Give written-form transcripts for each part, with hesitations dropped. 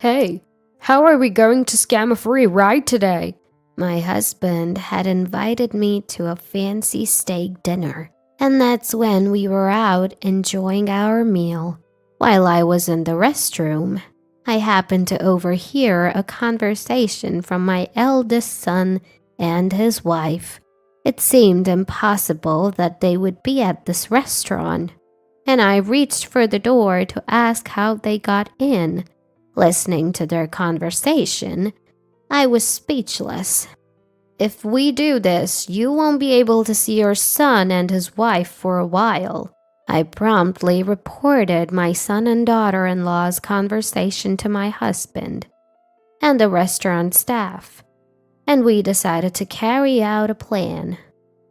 Hey, how are we going to scam a free ride today? My husband had invited me to a fancy steak dinner, and that's when we were out enjoying our meal. While I was in the restroom, I happened to overhear a conversation from my eldest son and his wife. It seemed impossible that they would be at this restaurant, and I reached for the door to ask how they got in. Listening to their conversation, I was speechless. "If we do this, you won't be able to see your son and his wife for a while." I promptly reported my son and daughter-in-law's conversation to my husband and the restaurant staff, and we decided to carry out a plan.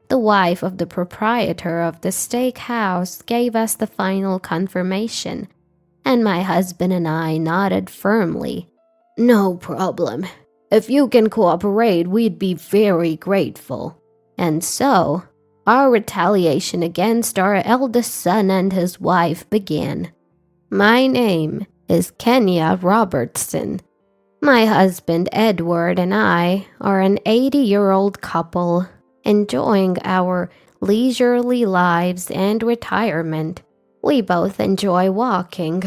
The wife of the proprietor of the steakhouse gave us the final confirmation, and my husband and I nodded firmly. "No problem. If you can cooperate, we'd be very grateful." And so, our retaliation against our eldest son and his wife began. My name is Kenya Robertson. My husband Edward and I are an 80-year-old couple enjoying our leisurely lives and retirement. We both enjoy walking,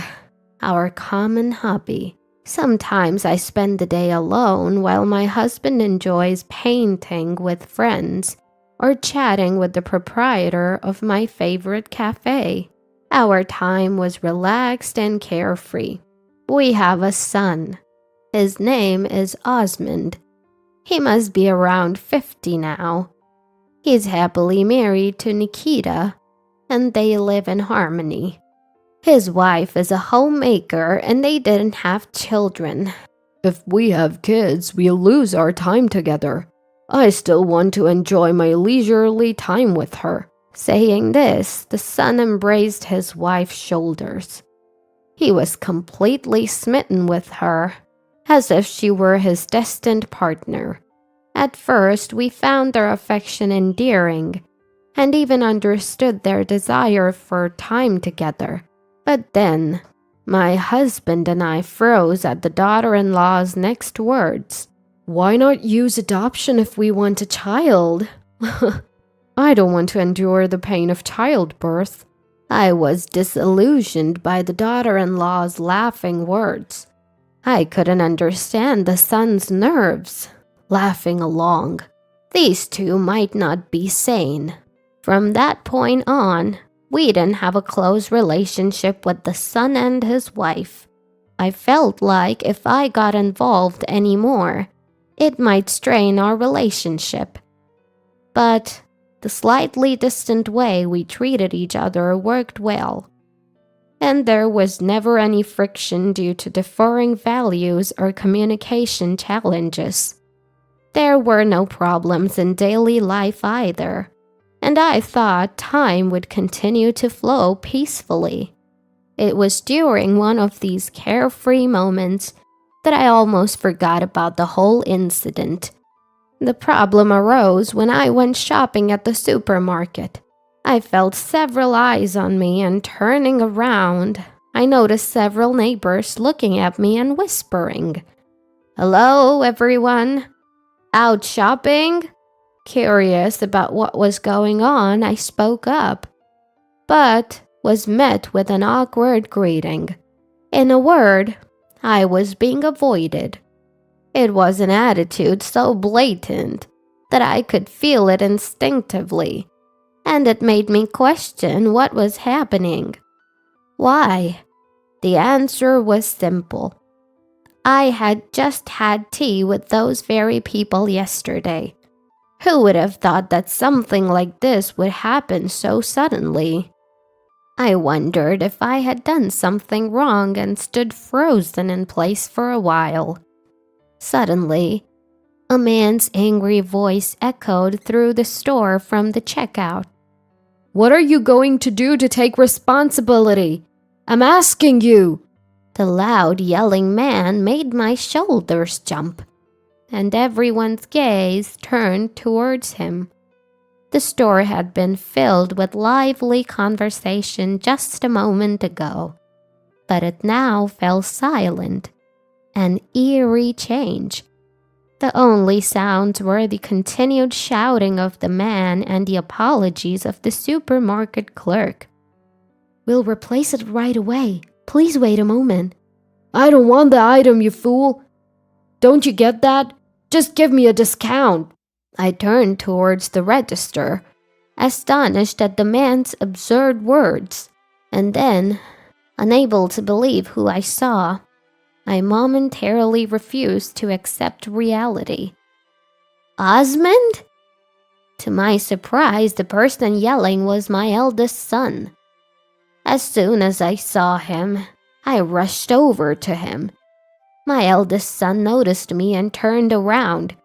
our common hobby. Sometimes I spend the day alone while my husband enjoys painting with friends or chatting with the proprietor of my favorite cafe. Our time was relaxed and carefree. We have a son. His name is Osmond. He must be around 50 now. He's happily married to Nikita, and they live in harmony. His wife is a homemaker, and they didn't have children. "If we have kids, we'll lose our time together. I still want to enjoy my leisurely time with her." Saying this, the son embraced his wife's shoulders. He was completely smitten with her, as if she were his destined partner. At first, we found their affection endearing, and even understood their desire for time together. But then, my husband and I froze at the daughter-in-law's next words. "Why not use adoption if we want a child?" I don't want to endure the pain of childbirth. I was disillusioned by the daughter-in-law's laughing words. I couldn't understand the son's nerves. Laughing along, these two might not be sane. From that point on, we didn't have a close relationship with the son and his wife. I felt like if I got involved anymore, it might strain our relationship. But the slightly distant way we treated each other worked well, and there was never any friction due to differing values or communication challenges. There were no problems in daily life either, and I thought time would continue to flow peacefully. It was during one of these carefree moments that I almost forgot about the whole incident. The problem arose when I went shopping at the supermarket. I felt several eyes on me, and turning around, I noticed several neighbors looking at me and whispering, "Hello, everyone. Out shopping?" Curious about what was going on, I spoke up, but was met with an awkward greeting. In a word, I was being avoided. It was an attitude so blatant that I could feel it instinctively, and it made me question what was happening. Why? The answer was simple. I had just had tea with those very people yesterday. Who would have thought that something like this would happen so suddenly? I wondered if I had done something wrong and stood frozen in place for a while. Suddenly, a man's angry voice echoed through the store from the checkout. "What are you going to do to take responsibility? I'm asking you." The loud yelling man made my shoulders jump, and everyone's gaze turned towards him. The store had been filled with lively conversation just a moment ago, but it now fell silent. an eerie change. The only sounds were the continued shouting of the man and the apologies of the supermarket clerk. "We'll replace it right away. Please wait a moment." "I don't want the item, you fool. Don't you get that? Just give me a discount." I turned towards the register, astonished at the man's absurd words, and then, unable to believe who I saw, I momentarily refused to accept reality. Osmond? To my surprise, the person yelling was my eldest son. As soon as I saw him, I rushed over to him. My eldest son noticed me and turned around,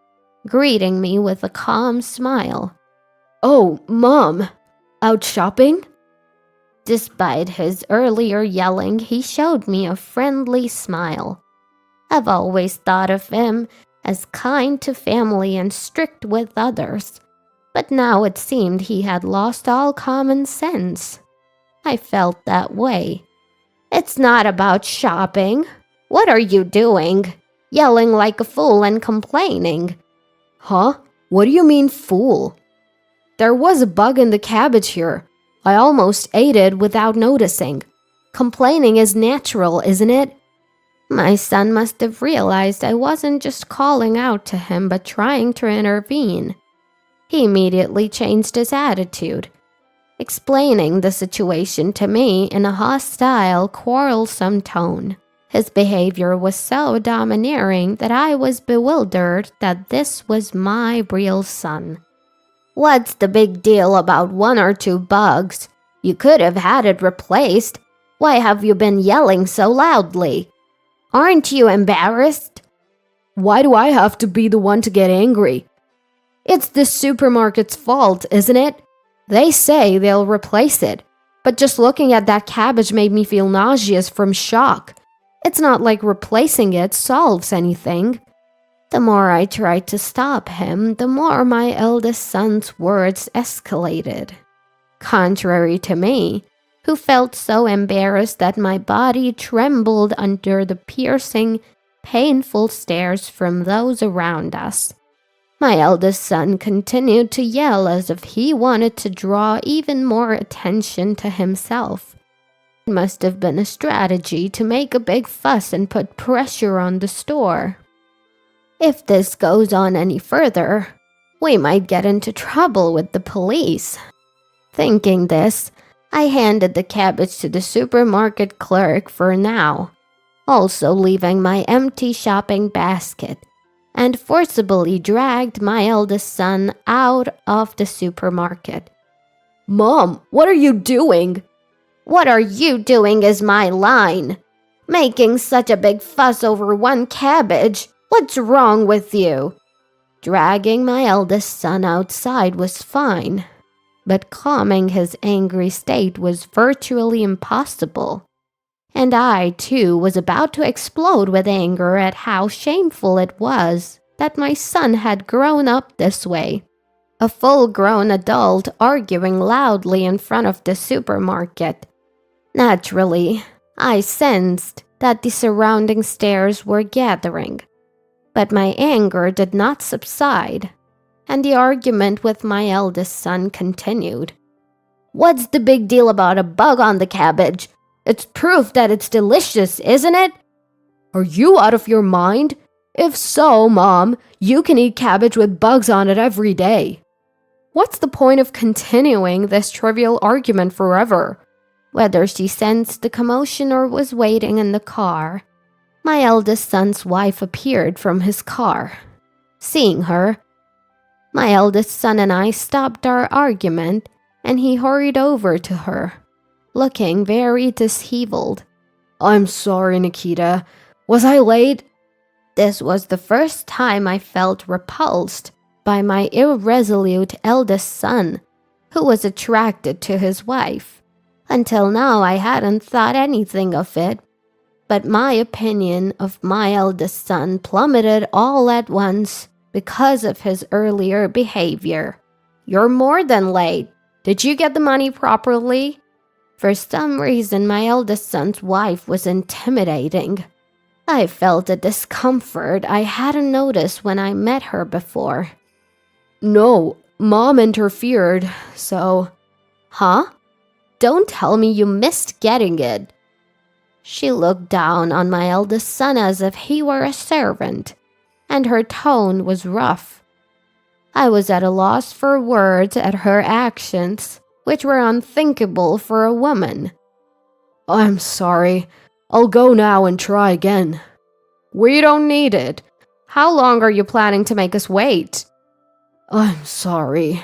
greeting me with a calm smile. "Oh, Mom, out shopping?" Despite his earlier yelling, he showed me a friendly smile. I've always thought of him as kind to family and strict with others, but now it seemed he had lost all common sense. I felt that way. It's not about shopping. What are you doing? Yelling like a fool and complaining. "Huh? What do you mean, fool? There was a bug in the cabbage here. I almost ate it without noticing. Complaining is natural, isn't it?" My son must have realized I wasn't just calling out to him but trying to intervene. He immediately changed his attitude, explaining the situation to me in a hostile, quarrelsome tone. His behavior was so domineering that I was bewildered that this was my real son. What's the big deal about 1 or 2 bugs? You could have had it replaced. Why have you been yelling so loudly? Aren't you embarrassed? Why do I have to be the one to get angry? It's the supermarket's fault, isn't it? They say they'll replace it, but just looking at that cabbage made me feel nauseous from shock. It's not like replacing it solves anything. The more I tried to stop him, the more my eldest son's words escalated. Contrary to me, who felt so embarrassed that my body trembled under the piercing, painful stares from those around us, my eldest son continued to yell as if he wanted to draw even more attention to himself. It must have been a strategy to make a big fuss and put pressure on the store. If this goes on any further, we might get into trouble with the police. Thinking this, I handed the cabbage to the supermarket clerk for now, also leaving my empty shopping basket, and forcibly dragged my eldest son out of the supermarket. "Mom, what are you doing?" "What are you doing is my line. Making such a big fuss over 1 cabbage. What's wrong with you?" Dragging my eldest son outside was fine, but calming his angry state was virtually impossible. And I, too, was about to explode with anger at how shameful it was that my son had grown up this way. A full-grown adult arguing loudly in front of the supermarket. Naturally, I sensed that the surrounding stares were gathering. But my anger did not subside, and the argument with my eldest son continued. "What's the big deal about a bug on the cabbage? It's proof that it's delicious, isn't it?" "Are you out of your mind? If so, Mom, you can eat cabbage with bugs on it every day." What's the point of continuing this trivial argument forever? Whether she sensed the commotion or was waiting in the car, my eldest son's wife appeared from his car. Seeing her, my eldest son and I stopped our argument, and he hurried over to her, looking very disheveled. "I'm sorry, Nikita. Was I late?" This was the first time I felt repulsed by my irresolute eldest son, who was attracted to his wife. Until now, I hadn't thought anything of it, but my opinion of my eldest son plummeted all at once because of his earlier behavior. "You're more than late. Did you get the money properly?" For some reason, my eldest son's wife was intimidating. I felt a discomfort I hadn't noticed when I met her before. No, Mom interfered, so. Huh? Don't tell me you missed getting it. She looked down on my eldest son as if he were a servant, and her tone was rough. I was at a loss for words at her actions, which were unthinkable for a woman. I'm sorry. I'll go now and try again. We don't need it. How long are you planning to make us wait? I'm sorry.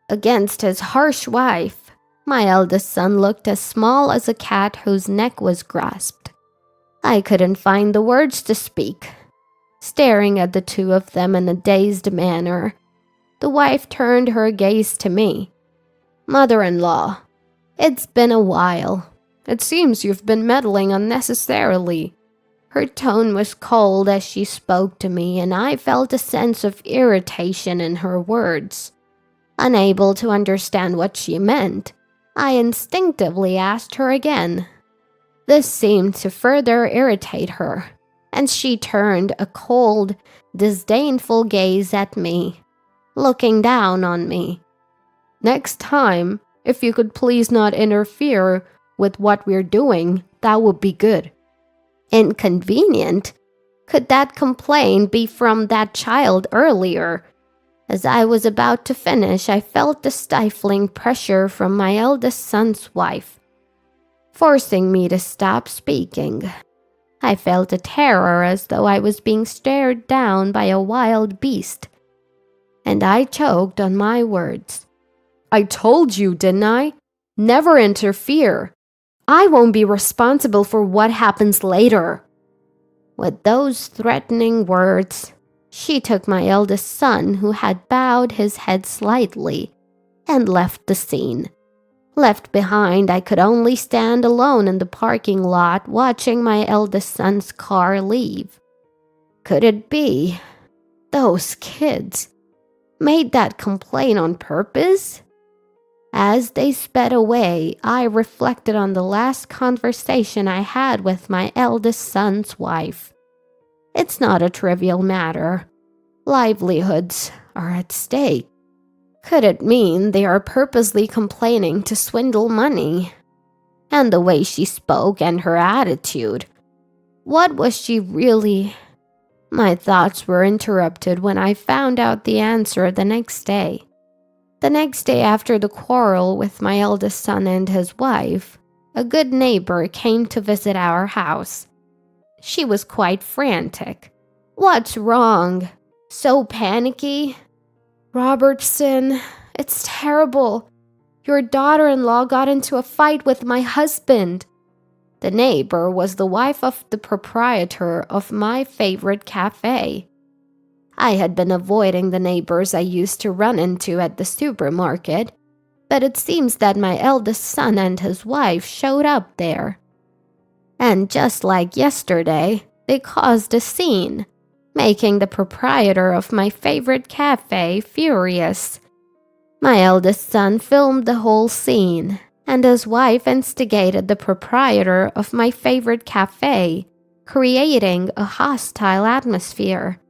Against his harsh wife, my eldest son looked as small as a cat whose neck was grasped. I couldn't find the words to speak. Staring at the two of them in a dazed manner, the wife turned her gaze to me. Mother-in-law, it's been a while. It seems you've been meddling unnecessarily. Her tone was cold as she spoke to me, and I felt a sense of irritation in her words. Unable to understand what she meant, I instinctively asked her again. This seemed to further irritate her, and she turned a cold, disdainful gaze at me, looking down on me. Next time, if you could please not interfere with what we're doing, that would be good. Inconvenient? Could that complaint be from that child earlier? As I was about to finish, I felt the stifling pressure from my eldest son's wife, forcing me to stop speaking. I felt a terror as though I was being stared down by a wild beast, and I choked on my words. I told you, didn't I? Never interfere. I won't be responsible for what happens later. With those threatening words, she took my eldest son, who had bowed his head slightly, and left the scene. Left behind, I could only stand alone in the parking lot watching my eldest son's car leave. Could it be those kids made that complaint on purpose? As they sped away, I reflected on the last conversation I had with my eldest son's wife. It's not a trivial matter. Livelihoods are at stake. Could it mean they are purposely complaining to swindle money? And the way she spoke and her attitude. What was she really? My thoughts were interrupted when I found out the answer the next day. The next day after the quarrel with my eldest son and his wife, a good neighbor came to visit our house. She was quite frantic. What's wrong? So panicky? Robertson, it's terrible. Your daughter-in-law got into a fight with my husband. The neighbor was the wife of the proprietor of my favorite cafe. I had been avoiding the neighbors I used to run into at the supermarket, but it seems that my eldest son and his wife showed up there. And just like yesterday, they caused a scene, making the proprietor of my favorite cafe furious. My eldest son filmed the whole scene, and his wife instigated the proprietor of my favorite cafe, creating a hostile atmosphere.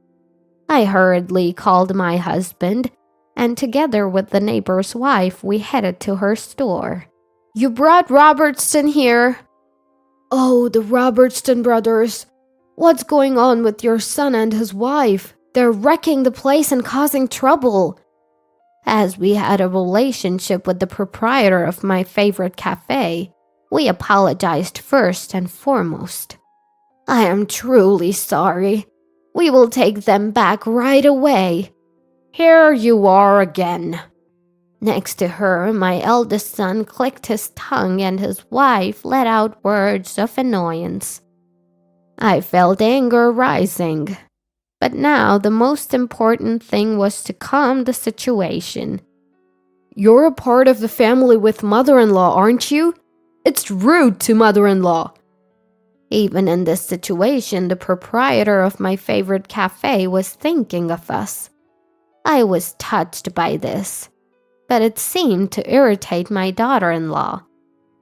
I hurriedly called my husband, and together with the neighbor's wife, we headed to her store. You brought Robertson here. Oh, the Robertson brothers. What's going on with your son and his wife? They're wrecking the place and causing trouble. As we had a relationship with the proprietor of my favorite cafe, we apologized first and foremost. I am truly sorry. We will take them back right away. Here you are again. Next to her, my eldest son clicked his tongue and his wife let out words of annoyance. I felt anger rising, but now the most important thing was to calm the situation. You're a part of the family with mother-in-law, aren't you? It's rude to mother-in-law. Even in this situation, the proprietor of my favorite cafe was thinking of us. I was touched by this, but it seemed to irritate my daughter-in-law.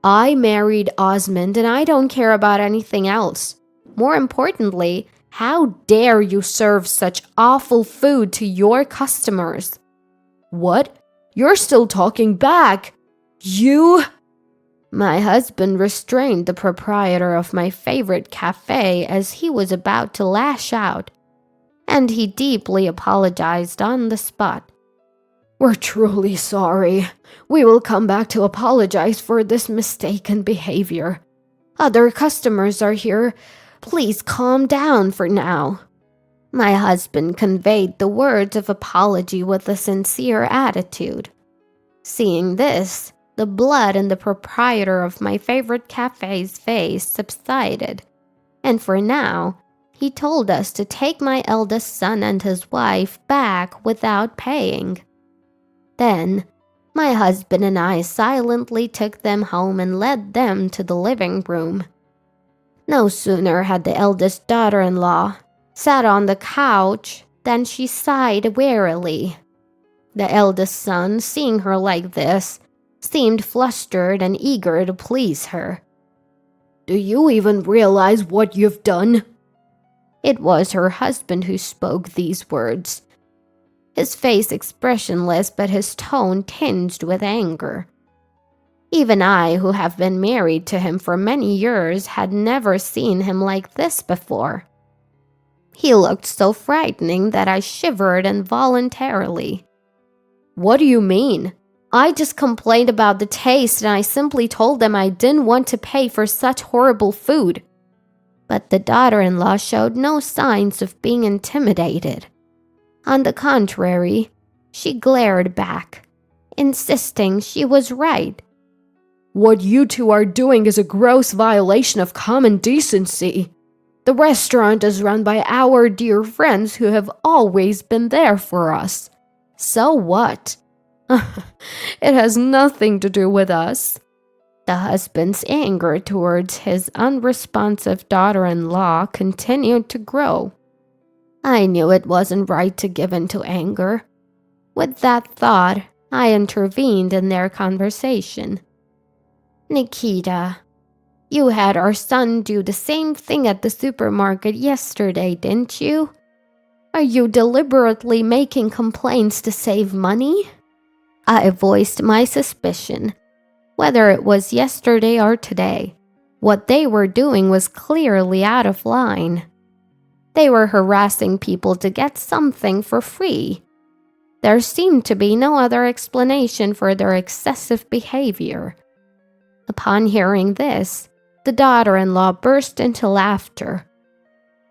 I married Osmond and I don't care about anything else. more importantly, how dare you serve such awful food to your customers? What? You're still talking back. You... My husband restrained the proprietor of my favorite cafe as he was about to lash out, and he deeply apologized on the spot. We're truly sorry. We will come back to apologize for this mistaken behavior. Other customers are here. Please calm down for now. My husband conveyed the words of apology with a sincere attitude. Seeing this, the blood in the proprietor of my favorite cafe's face subsided, and for now, he told us to take my eldest son and his wife back without paying. Then, my husband and I silently took them home and led them to the living room. No sooner had the eldest daughter-in-law sat on the couch than she sighed wearily. The eldest son, seeing her like this, seemed flustered and eager to please her. Do you even realize what you've done? It was her husband who spoke these words, his face expressionless but his tone tinged with anger. Even I, who have been married to him for many years, had never seen him like this before. He looked so frightening that I shivered involuntarily. What do you mean? I just complained about the taste and I simply told them I didn't want to pay for such horrible food. But the daughter-in-law showed no signs of being intimidated. On the contrary, she glared back, insisting she was right. What you two are doing is a gross violation of common decency. The restaurant is run by our dear friends who have always been there for us. So what? It has nothing to do with us. The husband's anger towards his unresponsive daughter-in-law continued to grow. I knew it wasn't right to give in to anger. With that thought, I intervened in their conversation. Nikita, you had our son do the same thing at the supermarket yesterday, didn't you? Are you deliberately making complaints to save money? I voiced my suspicion. Whether it was yesterday or today, what they were doing was clearly out of line. They were harassing people to get something for free. There seemed to be no other explanation for their excessive behavior. Upon hearing this, the daughter-in-law burst into laughter.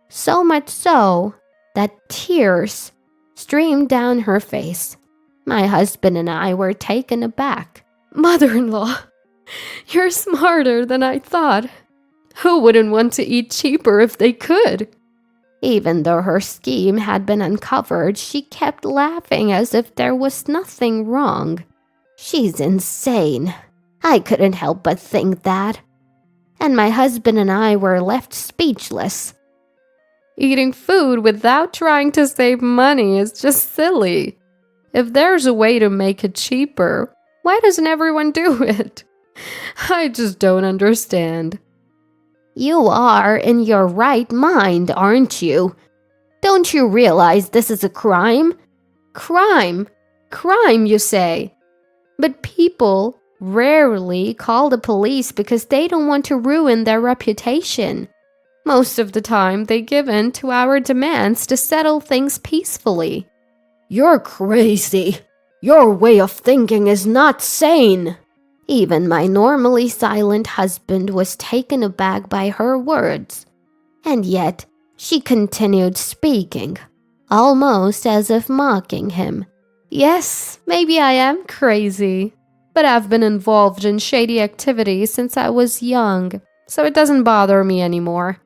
So much so that tears streamed down her face. My husband and I were taken aback. Mother-in-law, you're smarter than I thought. Who wouldn't want to eat cheaper if they could? Even though her scheme had been uncovered, she kept laughing as if there was nothing wrong. She's insane. I couldn't help but think that. And my husband and I were left speechless. Eating food without trying to save money is just silly. If there's a way to make it cheaper, why doesn't everyone do it? I just don't understand. You are in your right mind, aren't you? Don't you realize this is a crime? Crime? Crime, you say? But people rarely call the police because they don't want to ruin their reputation. Most of the time, they give in to our demands to settle things peacefully. You're crazy. Your way of thinking is not sane. Even my normally silent husband was taken aback by her words. And yet, she continued speaking, almost as if mocking him. Yes, maybe I am crazy, but I've been involved in shady activities since I was young, so it doesn't bother me anymore.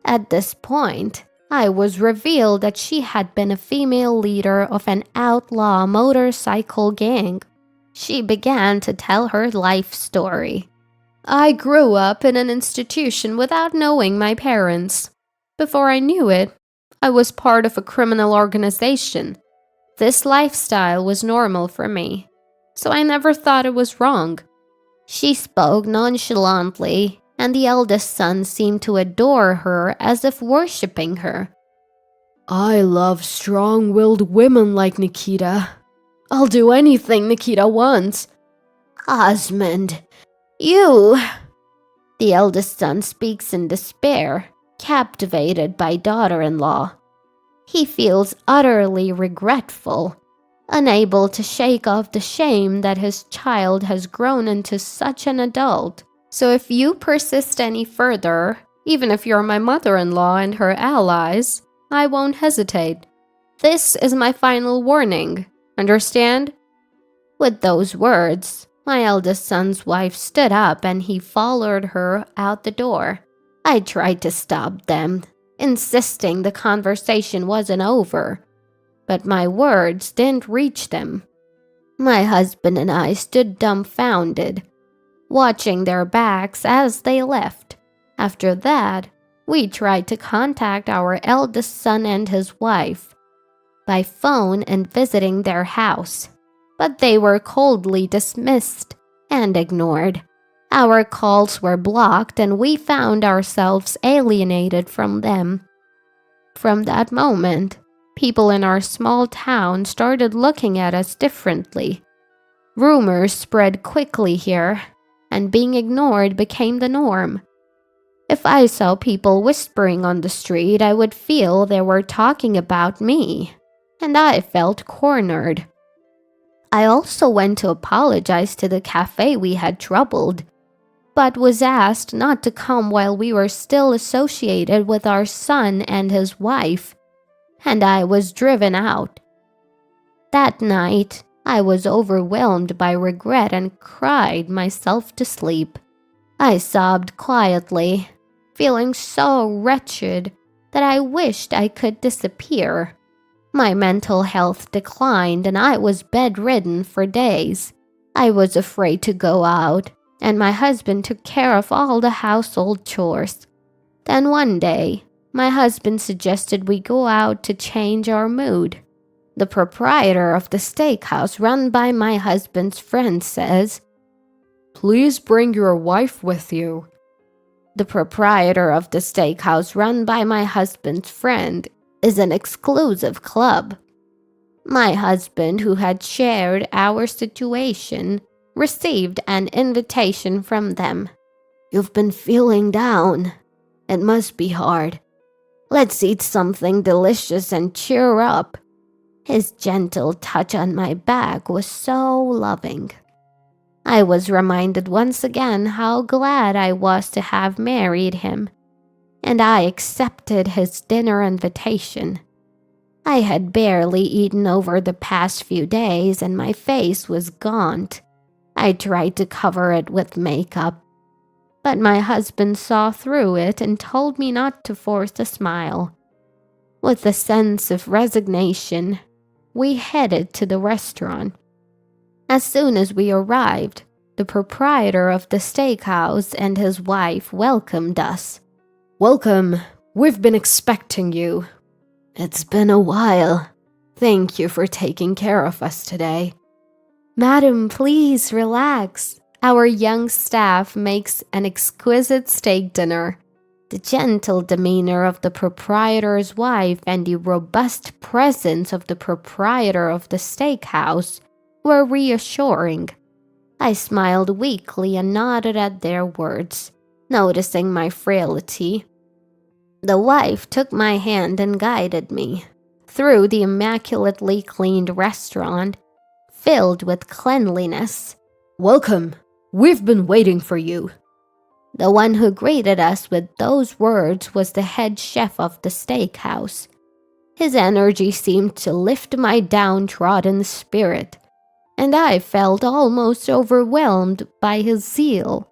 At this point, I was revealed that she had been a female leader of an outlaw motorcycle gang. She began to tell her life story. I grew up in an institution without knowing my parents. Before I knew it, I was part of a criminal organization. This lifestyle was normal for me, so I never thought it was wrong. She spoke nonchalantly and the eldest son seemed to adore her as if worshipping her. I love strong-willed women like Nikita. I'll do anything Nikita wants. Osmond, you... The eldest son speaks in despair, captivated by daughter-in-law. He feels utterly regretful, unable to shake off the shame that his child has grown into such an adult. So if you persist any further, even if you're my mother-in-law and her allies, I won't hesitate. This is my final warning. Understand? With those words, my eldest son's wife stood up and he followed her out the door. I tried to stop them, insisting the conversation wasn't over, but my words didn't reach them. My husband and I stood dumbfounded, watching their backs as they left. After that, we tried to contact our eldest son and his wife by phone and visiting their house, but they were coldly dismissed and ignored. Our calls were blocked and we found ourselves alienated from them. From that moment, people in our small town started looking at us differently. Rumors spread quickly here, and being ignored became the norm. If I saw people whispering on the street, I would feel they were talking about me, and I felt cornered. I also went to apologize to the cafe we had troubled, but was asked not to come while we were still associated with our son and his wife, and I was driven out. That night, I was overwhelmed by regret and cried myself to sleep. I sobbed quietly, feeling so wretched that I wished I could disappear. My mental health declined and I was bedridden for days. I was afraid to go out, and my husband took care of all the household chores. Then one day, my husband suggested we go out to change our mood. The proprietor of the steakhouse run by my husband's friend says, "Please bring your wife with you." The proprietor of the steakhouse run by my husband's friend is an exclusive club. My husband, who had shared our situation, received an invitation from them. You've been feeling down. It must be hard. Let's eat something delicious and cheer up. His gentle touch on my back was so loving. I was reminded once again how glad I was to have married him, and I accepted his dinner invitation. I had barely eaten over the past few days and my face was gaunt. I tried to cover it with makeup, but my husband saw through it and told me not to force a smile. With a sense of resignation, we headed to the restaurant. As soon as we arrived, the proprietor of the steakhouse and his wife welcomed us. "Welcome. We've been expecting you." It's been a while. Thank you for taking care of us today. Madam, please relax. Our young staff makes an exquisite steak dinner. The gentle demeanor of the proprietor's wife and the robust presence of the proprietor of the steakhouse were reassuring. I smiled weakly and nodded at their words, noticing my frailty. The wife took my hand and guided me through the immaculately cleaned restaurant, filled with cleanliness. "Welcome. We've been waiting for you." The one who greeted us with those words was the head chef of the steakhouse. His energy seemed to lift my downtrodden spirit, and I felt almost overwhelmed by his zeal.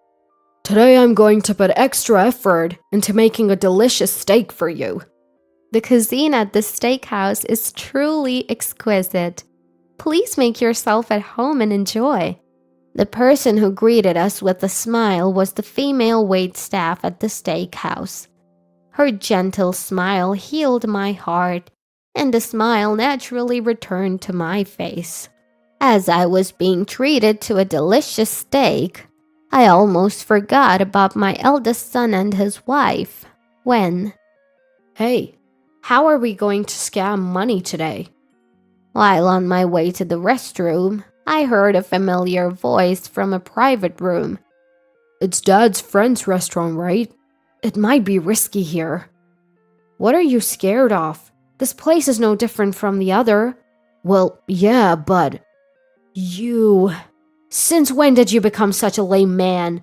"Today I'm going to put extra effort into making a delicious steak for you." The cuisine at the steakhouse is truly exquisite. Please make yourself at home and enjoy. The person who greeted us with a smile was the female waitstaff at the steakhouse. Her gentle smile healed my heart, and the smile naturally returned to my face. As I was being treated to a delicious steak, I almost forgot about my eldest son and his wife when, Hey, how are we going to scam money today? while on my way to the restroom, I heard a familiar voice from a private room. It's Dad's friend's restaurant, right? It might be risky here. What are you scared of? This place is no different from the other. Well, yeah, but... Since when did you become such a lame man?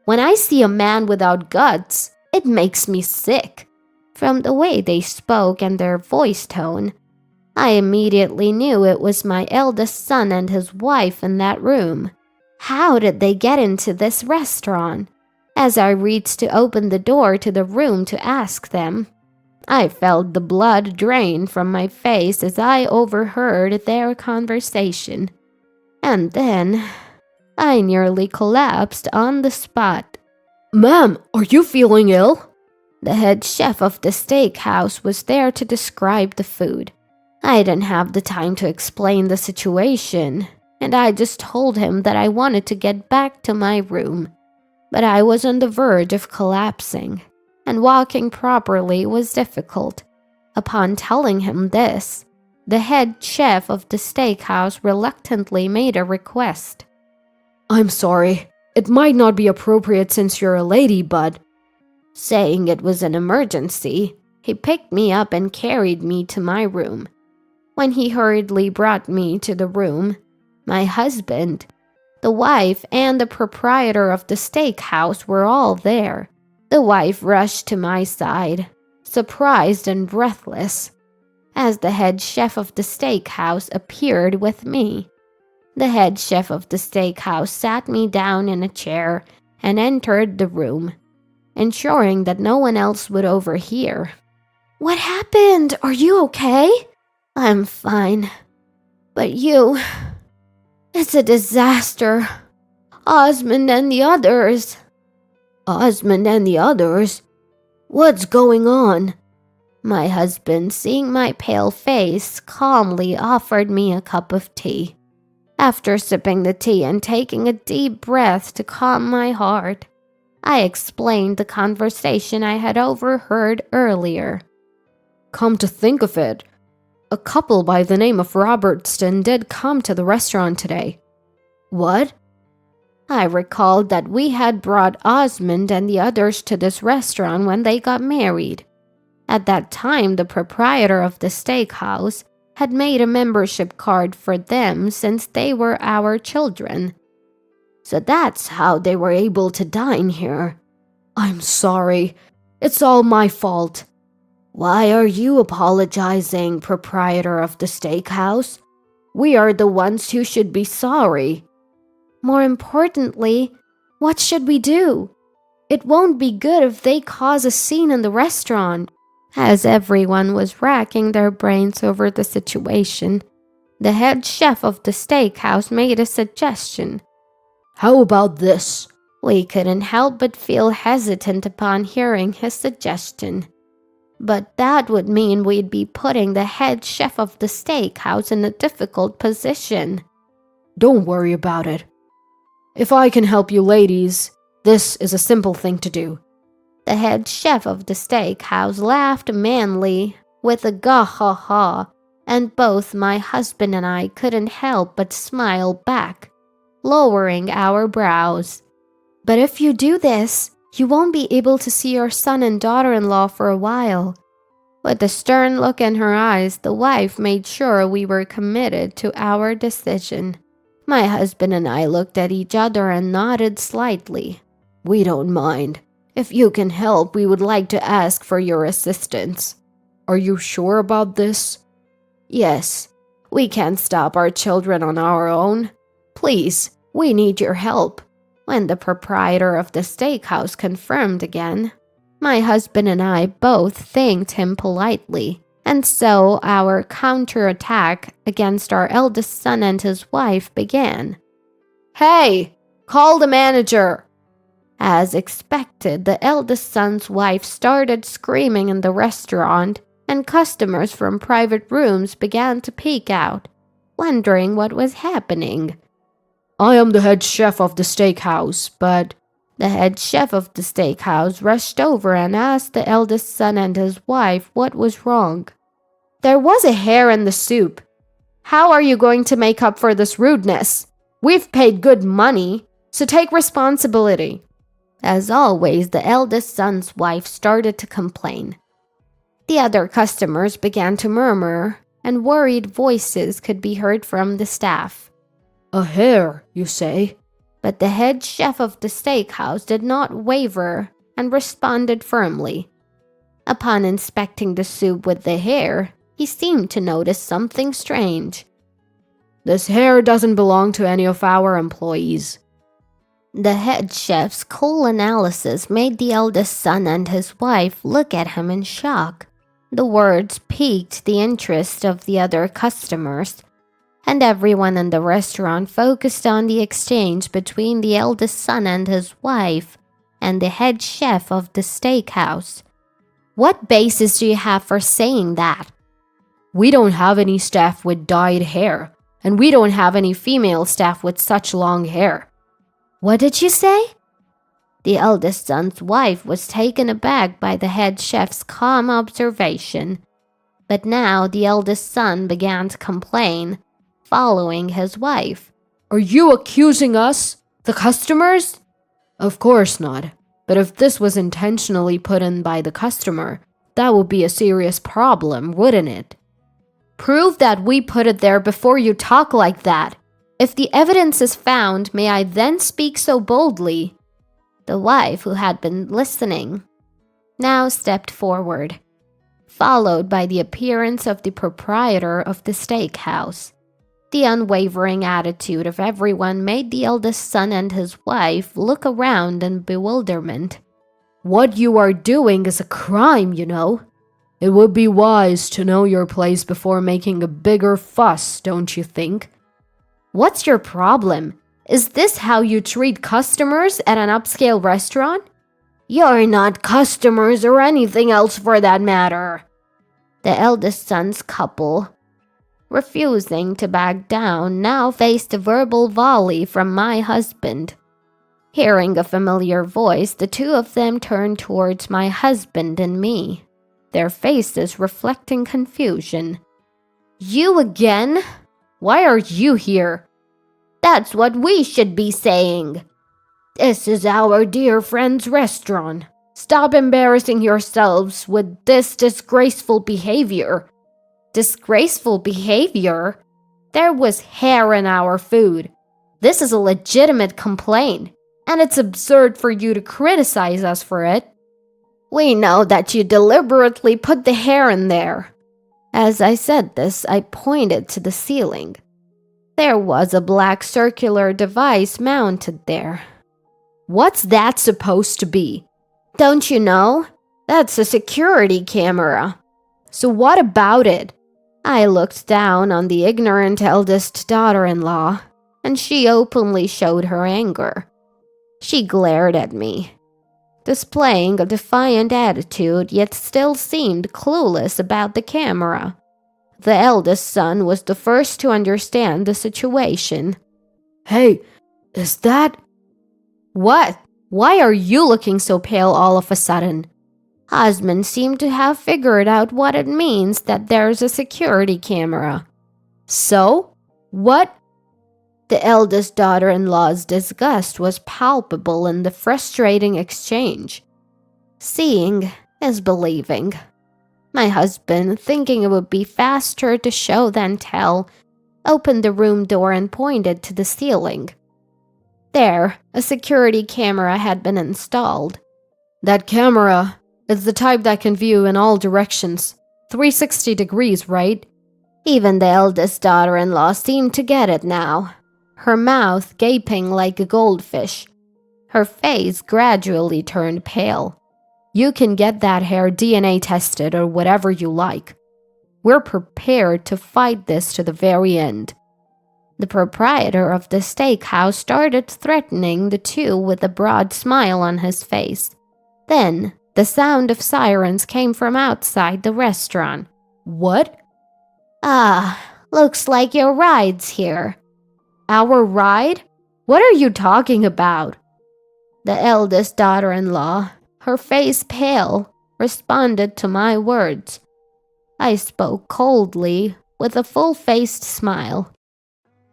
When I see a man without guts, it makes me sick. From the way they spoke and their voice tone, I immediately knew it was my eldest son and his wife in that room. How did they get into this restaurant? As I reached to open the door to the room to ask them, I felt the blood drain from my face as I overheard their conversation. And then, I nearly collapsed on the spot. Ma'am, are you feeling ill? The head chef of the steakhouse was there to describe the food. I didn't have the time to explain the situation, and I just told him that I wanted to get back to my room. But I was on the verge of collapsing, and walking properly was difficult. Upon telling him this, the head chef of the steakhouse reluctantly made a request. I'm sorry. It might not be appropriate since you're a lady, but... Saying it was an emergency, he picked me up and carried me to my room. When he hurriedly brought me to the room, my husband, the wife, and the proprietor of the steakhouse were all there. The wife rushed to my side, surprised and breathless, as the head chef of the steakhouse appeared with me. The head chef of the steakhouse sat me down in a chair and entered the room, ensuring that no one else would overhear. What happened? Are you okay? I'm fine. But you... It's a disaster. Osmond and the others. Osmond and the others? What's going on? My husband, seeing my pale face, calmly offered me a cup of tea. After sipping the tea and taking a deep breath to calm my heart, I explained the conversation I had overheard earlier. Come to think of it, a couple by the name of Robertson did come to the restaurant today. What? I recalled that we had brought Osmond and the others to this restaurant when they got married. At that time, the proprietor of the steakhouse had made a membership card for them since they were our children. So that's how they were able to dine here. I'm sorry. It's all my fault. Why are you apologizing, proprietor of the steakhouse? We are the ones who should be sorry. More importantly, what should we do? It won't be good if they cause a scene in the restaurant. As everyone was racking their brains over the situation, the head chef of the steakhouse made a suggestion. How about this? We couldn't help but feel hesitant upon hearing his suggestion. But that would mean we'd be putting the head chef of the steakhouse in a difficult position. Don't worry about it. If I can help you ladies, this is a simple thing to do. The head chef of the steakhouse laughed manly with a gah-ha-ha, and both my husband and I couldn't help but smile back, lowering our brows. But if you do this, you won't be able to see your son and daughter-in-law for a while. With a stern look in her eyes, the wife made sure we were committed to our decision. My husband and I looked at each other and nodded slightly. We don't mind. If you can help, we would like to ask for your assistance. Are you sure about this? Yes. We can't stop our children on our own. Please, we need your help. When the proprietor of the steakhouse confirmed again, my husband and I both thanked him politely, and so our counterattack against our eldest son and his wife began. Hey, call the manager! As expected, the eldest son's wife started screaming in the restaurant, and customers from private rooms began to peek out, wondering what was happening. I am the head chef of the steakhouse, but The head chef of the steakhouse rushed over and asked the eldest son and his wife what was wrong. There was a hair in the soup. How are you going to make up for this rudeness? We've paid good money, so take responsibility. As always, the eldest son's wife started to complain. The other customers began to murmur, and worried voices could be heard from the staff. a hair, you say? But the head chef of the steakhouse did not waver and responded firmly. Upon inspecting the soup with the hair, he seemed to notice something strange. This hair doesn't belong to any of our employees. The head chef's cool analysis made the eldest son and his wife look at him in shock. The words piqued the interest of the other customers, and everyone in the restaurant focused on the exchange between the eldest son and his wife and the head chef of the steakhouse. What basis do you have for saying that? We don't have any staff with dyed hair, and we don't have any female staff with such long hair. What did you say? The eldest son's wife was taken aback by the head chef's calm observation, but now the eldest son began to complain, following his wife. Are you accusing us, the customers? Of course not. But if this was intentionally put in by the customer, that would be a serious problem, wouldn't it? Prove that we put it there before you talk like that. If the evidence is found, may I then speak so boldly? The wife, who had been listening, now stepped forward, followed by the appearance of the proprietor of the steakhouse. The unwavering attitude of everyone made the eldest son and his wife look around in bewilderment. What you are doing is a crime, you know. It would be wise to know your place before making a bigger fuss, don't you think? What's your problem? Is this how you treat customers at an upscale restaurant? You're not customers or anything else for that matter. The eldest son's couple, refusing to back down, now faced a verbal volley from my husband. Hearing a familiar voice, the two of them turned towards my husband and me, their faces reflecting confusion. You again? Why are you here? That's what we should be saying. This is our dear friend's restaurant. Stop embarrassing yourselves with this disgraceful behavior. Disgraceful behavior? There was hair in our food. This is a legitimate complaint, and it's absurd for you to criticize us for it. We know that you deliberately put the hair in there. As I said this, I pointed to the ceiling. There was a black circular device mounted there. What's that supposed to be? Don't you know? That's a security camera. So what about it? I looked down on the ignorant eldest daughter-in-law, and she openly showed her anger. She glared at me, displaying a defiant attitude, yet still seemed clueless about the camera. The eldest son was the first to understand the situation. Hey, is that... What? Why are you looking so pale all of a sudden? Husband seemed to have figured out what it means that there's a security camera. So? What? The eldest daughter-in-law's disgust was palpable in the frustrating exchange. Seeing is believing. My husband, thinking it would be faster to show than tell, opened the room door and pointed to the ceiling. There, a security camera had been installed. That camera is the type that can view in all directions. 360 degrees, right? Even the eldest daughter-in-law seemed to get it now, her mouth gaping like a goldfish. Her face gradually turned pale. You can get that hair DNA tested or whatever you like. We're prepared to fight this to the very end. The proprietor of the steakhouse started threatening the two with a broad smile on his face. Then, the sound of sirens came from outside the restaurant. What? Ah, looks like your ride's here. Our ride? What are you talking about? The eldest daughter-in-law, her face pale, responded to my words. I spoke coldly, with a full-faced smile.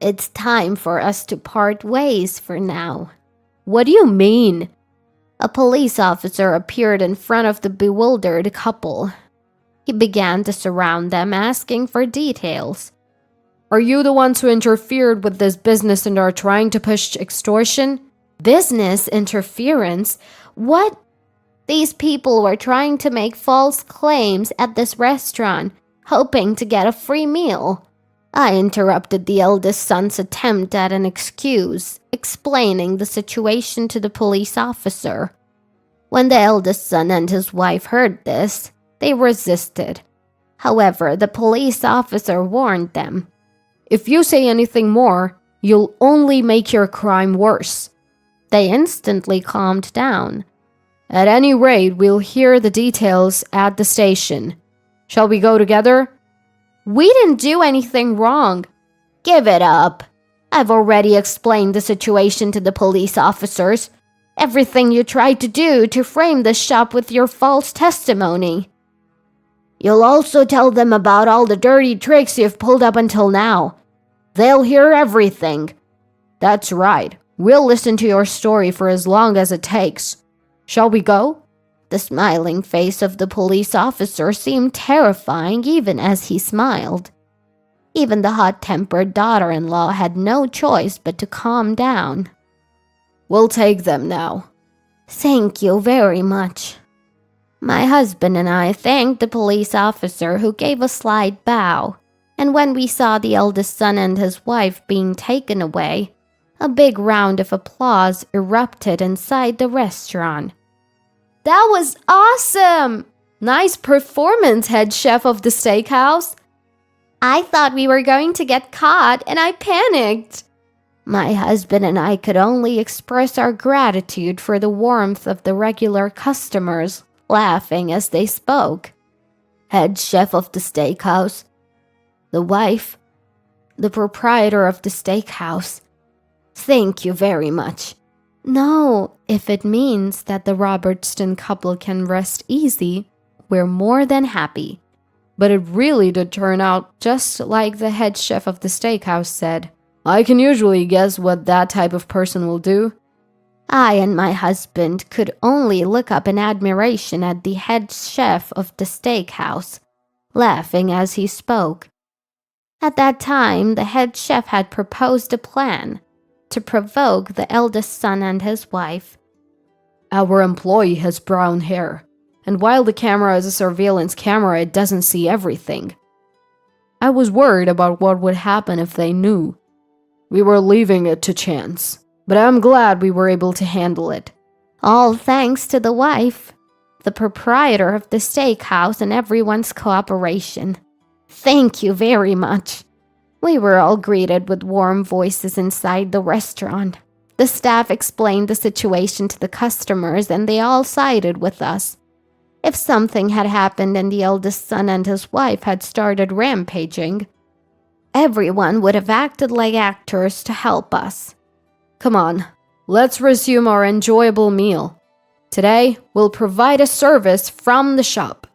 It's time for us to part ways for now. What do you mean? A police officer appeared in front of the bewildered couple. He began to surround them, asking for details. Are you the ones who interfered with this business and are trying to push extortion? Business interference? What? These people were trying to make false claims at this restaurant, hoping to get a free meal. I interrupted the eldest son's attempt at an excuse, explaining the situation to the police officer. When the eldest son and his wife heard this, they resisted. However, the police officer warned them. If you say anything more, you'll only make your crime worse. They instantly calmed down. At any rate, we'll hear the details at the station. Shall we go together? We didn't do anything wrong. Give it up. I've already explained the situation to the police officers. Everything you tried to do to frame the shop with your false testimony. You'll also tell them about all the dirty tricks you've pulled up until now. They'll hear everything. That's right. We'll listen to your story for as long as it takes. Shall we go? The smiling face of the police officer seemed terrifying even as he smiled. Even the hot-tempered daughter-in-law had no choice but to calm down. We'll take them now. Thank you very much. My husband and I thanked the police officer, who gave a slight bow, and when we saw the eldest son and his wife being taken away, a big round of applause erupted inside the restaurant. That was awesome! Nice performance, head chef of the steakhouse. I thought we were going to get caught and I panicked. My husband and I could only express our gratitude for the warmth of the regular customers, laughing as they spoke. Head chef of the steakhouse. The wife. The proprietor of the steakhouse. Thank you very much. No, if it means that the Robertson couple can rest easy, we're more than happy. But it really did turn out just like the head chef of the steakhouse said. I can usually guess what that type of person will do. I and my husband could only look up in admiration at the head chef of the steakhouse, laughing as he spoke. At that time, the head chef had proposed a plan to provoke the eldest son and his wife. Our employee has brown hair, and while the camera is a surveillance camera, it doesn't see everything. I was worried about what would happen if they knew. We were leaving it to chance, but I'm glad we were able to handle it. All thanks to the wife, the proprietor of the steakhouse, and everyone's cooperation. Thank you very much. We were all greeted with warm voices inside the restaurant. The staff explained the situation to the customers, and they all sided with us. If something had happened and the eldest son and his wife had started rampaging, everyone would have acted like actors to help us. Come on, let's resume our enjoyable meal. Today, we'll provide a service from the shop.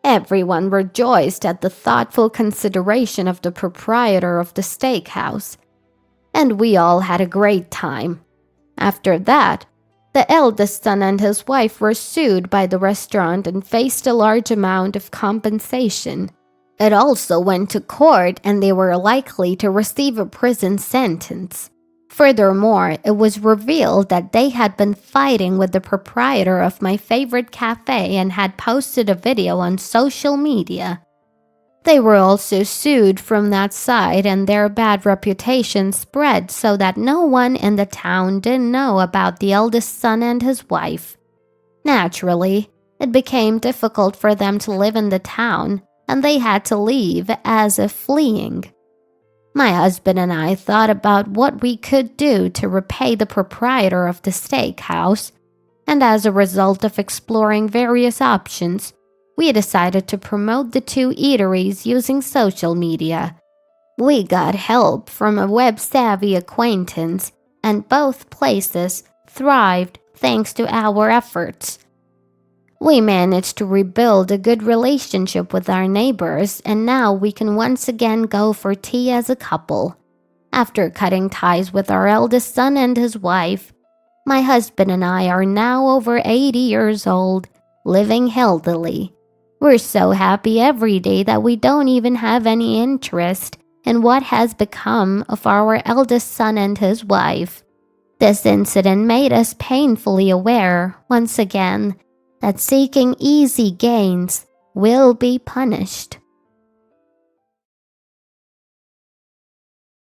Everyone rejoiced at the thoughtful consideration of the proprietor of the steakhouse, and we all had a great time. After that, the eldest son and his wife were sued by the restaurant and faced a large amount of compensation. It also went to court, and they were likely to receive a prison sentence. Furthermore, it was revealed that they had been fighting with the proprietor of my favorite cafe and had posted a video on social media. They were also sued from that side, and their bad reputation spread so that no one in the town didn't know about the eldest son and his wife. Naturally, it became difficult for them to live in the town, and they had to leave as if fleeing. My husband and I thought about what we could do to repay the proprietor of the steakhouse, and as a result of exploring various options, we decided to promote the two eateries using social media. We got help from a web-savvy acquaintance, and both places thrived thanks to our efforts. We managed to rebuild a good relationship with our neighbors, and now we can once again go for tea as a couple. After cutting ties with our eldest son and his wife, my husband and I are now over 80 years old, living healthily. We're so happy every day that we don't even have any interest in what has become of our eldest son and his wife. This incident made us painfully aware, once again, that seeking easy gains will be punished.